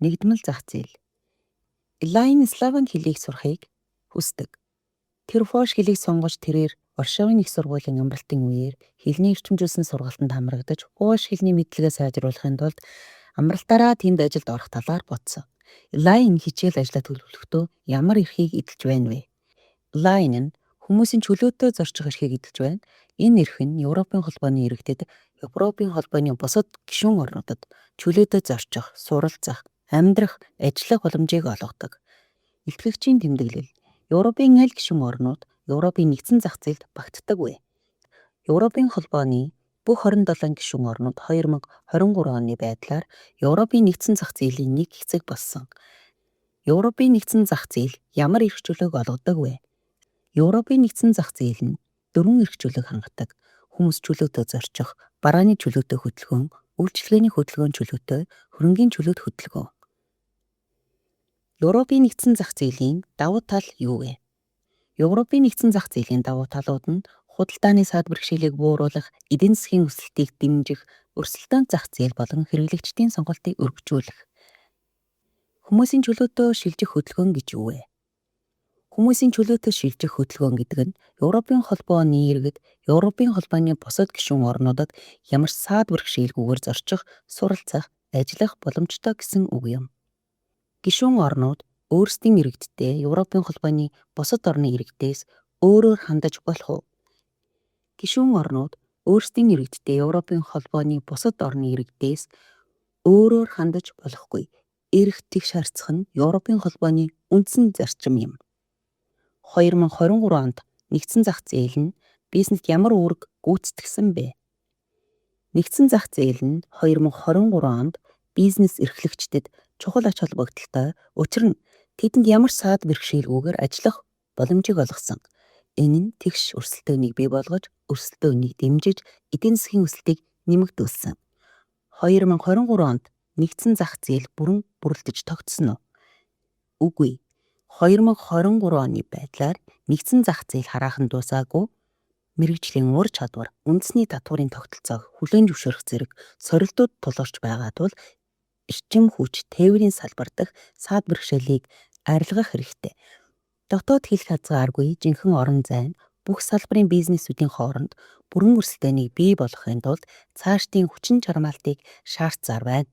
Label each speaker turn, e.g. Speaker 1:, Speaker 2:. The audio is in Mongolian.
Speaker 1: Нэгдмэл зах зээл. Line славян хэлийг сурахыг хүсдэг. Тэр фош хэлийг сонгож тэрээр Варшавын их сургуулийн амралтын үеэр хэлний эрчимжүүлсэн сургалтанд хамрагдаж фош хэлний мэдлэгээ сайжруулахын тулд амралтаараа тэнд ажилд орох талаар бодсон. Line хичээл ажлаа төлөвлөхдөө ямар эрхийг эдэлж байна вэ? Line нь хүмүүсийн чөлөөтэй зорчих эрхийг эдэлж байна. Энэ эрх нь Европын холбооны иргэдэд Европын холбооны бусад гишүүн орнуудад чөлөөтэй зорчих, суралцах, амьдрах, ажиллах боломжийг олгодог. Илтгэгчийн тэмдэглэл. Европын аль гишүүн орнууд Европын нэгдсэн зах зээлд багтдаг вэ? Европын холбооны бүх 27 гишүүн орнууд 2023 оны байдлаар Европын нэгдсэн зах зээлийн нэг хэсэг болсон. Европын нэгдсэн зах зээл ямар эрх чөлөөг олгодог вэ? Европын нэгдсэн зах зээл нь 4 эрх чөлөөг хангадаг. Хүмүүс чөлөөтэй зорчих, барааны чөлөөтэй хөдөлгөөн, үйлчилгээний хөдөлгөөн чөлөөтэй, хөрөнгийн чөлөөт хөдөлгөөн. Европын нэгдсэн зах зээлийн давуу тал юу вэ? Европын нэгдсэн зах зээлийн давуу талууд нь худалдааны саад бэрхшээлийг бууруулах, эдийн засгийн өсөлтийг дэмжих, өрсөлдөөн зах зээл болон хэрэглэгчдийн сонголтыг өргөжүүлэх. Хүмүүсийн чөлөөтэй шилжих хөдөлгөөн гэж юу вэ? Хүмүүсийн чөлөөтэй шилжих хөдөлгөөн гэдэг нь Европын холбооны иргэд Европын холбооны бусад гишүүн орнуудад ямар саад бэрхшээлгүйгээр зорчих, суралцах, ажиллах боломжтой гэсэн үг юм. Гишүүн орнууд өөрсдийн иргэдтэй Европын холбооны бусад орны иргэдээс өөрөөр хандаж болох уу? Гишүүн орнууд өөрсдийн иргэдтэй Европын холбооны бусад орны иргэдээс өөрөөр хандаж болохгүй. Эрх тэгш харьцах нь Европын холбооны үндсэн зарчим юм. 2023 онд нэгдсэн зах зээл нь бизнест ямар үүрэг гүйцэтгэсэн бэ? Нэгдсэн зах зээл нь 2023 онд бизнес эрхлэгчдэд чухал ач холбогдолтой, учир нь тэдэнд ямар саад бэрхшээлгүйгээр ажиллах боломжийг олгосон. Энэ нь тэгш өрсөлдөөнийг бий болгож, өрсөлдөөнийг дэмжиж, эдийн засгийн өсөлтийг нэмэгдүүлсэн. 2023 онд нэгдсэн зах зээл бүрэн бүрэлдэж тогтсон уу? Үгүй. 2023 оны байдлаар нэгдсэн зах зээл хараахан дуусаагүй. Мэргэжлийн ур чадвар, үндэсний татварын тогтолцоог хүлээн зөвшөөрөх зэрэг сорилтууд тулгарч байгаа тул эрчим хүч, тээврийн салбар дах саад бэрхшээлийг арилгах хэрэгтэй. Дотоод хэлэх хязгааргүй жинхэнэ орон зайн бүх салбарын бизнесүүдийн хооронд бүрэн өрсөлдөөнийг бий болгохын тулд цаашдын хүчин чармаалтыг шаардсаар байна.